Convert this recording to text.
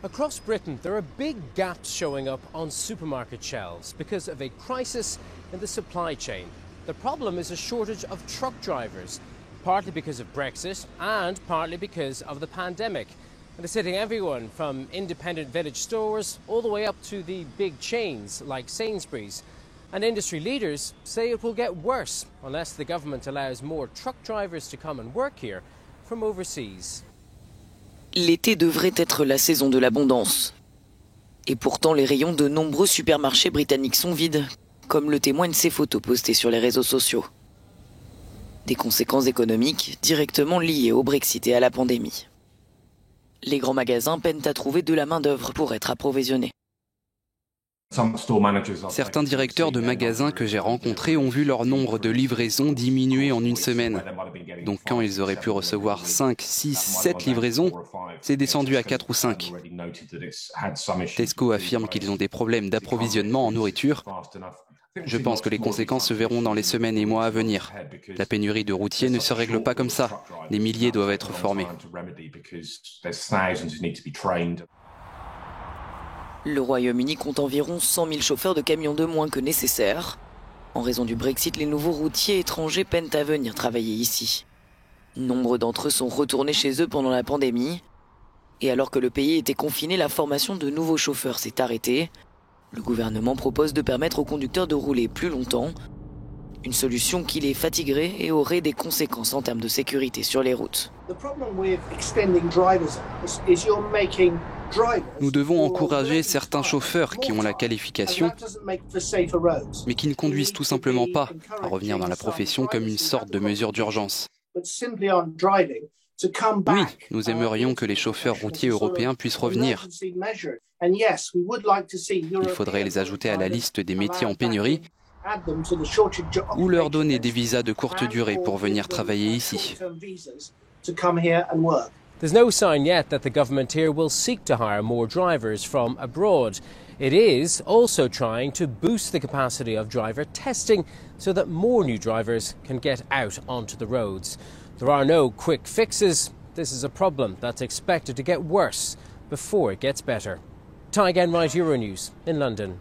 Across Britain, there are big gaps showing up on supermarket shelves because of a crisis in the supply chain. The problem is a shortage of truck drivers, partly because of Brexit and partly because of the pandemic. And it's hitting everyone from independent village stores all the way up to the big chains like Sainsbury's. And industry leaders say it will get worse unless the government allows more truck drivers to come and work here from overseas. L'été devrait être la saison de l'abondance. Et pourtant, les rayons de nombreux supermarchés britanniques sont vides, comme le témoignent ces photos postées sur les réseaux sociaux. Des conséquences économiques directement liées au Brexit et à la pandémie. Les grands magasins peinent à trouver de la main-d'œuvre pour être approvisionnés. Certains directeurs de magasins que j'ai rencontrés ont vu leur nombre de livraisons diminuer en une semaine. Donc quand ils auraient pu recevoir 5, 6, 7 livraisons, c'est descendu à 4 ou 5. Tesco affirme qu'ils ont des problèmes d'approvisionnement en nourriture. Je pense que les conséquences se verront dans les semaines et mois à venir. La pénurie de routiers ne se règle pas comme ça. Des milliers doivent être formés. Le Royaume-Uni compte environ 100 000 chauffeurs de camions de moins que nécessaire. En raison du Brexit, les nouveaux routiers étrangers peinent à venir travailler ici. Nombre d'entre eux sont retournés chez eux pendant la pandémie. Et alors que le pays était confiné, la formation de nouveaux chauffeurs s'est arrêtée. Le gouvernement propose de permettre aux conducteurs de rouler plus longtemps. Une solution qui les fatiguerait et aurait des conséquences en termes de sécurité sur les routes. Nous devons encourager certains chauffeurs qui ont la qualification, mais qui ne conduisent tout simplement pas, à revenir dans la profession comme une sorte de mesure d'urgence. Oui, nous aimerions que les chauffeurs routiers européens puissent revenir. Il faudrait les ajouter à la liste des métiers en pénurie ou leur donner des visas de courte durée pour venir travailler ici. There's no sign yet that the government here will seek to hire more drivers from abroad. It is also trying to boost the capacity of driver testing so that more new drivers can get out onto the roads. There are no quick fixes. This is a problem that's expected to get worse before it gets better. Ty Genwright, Euronews in London.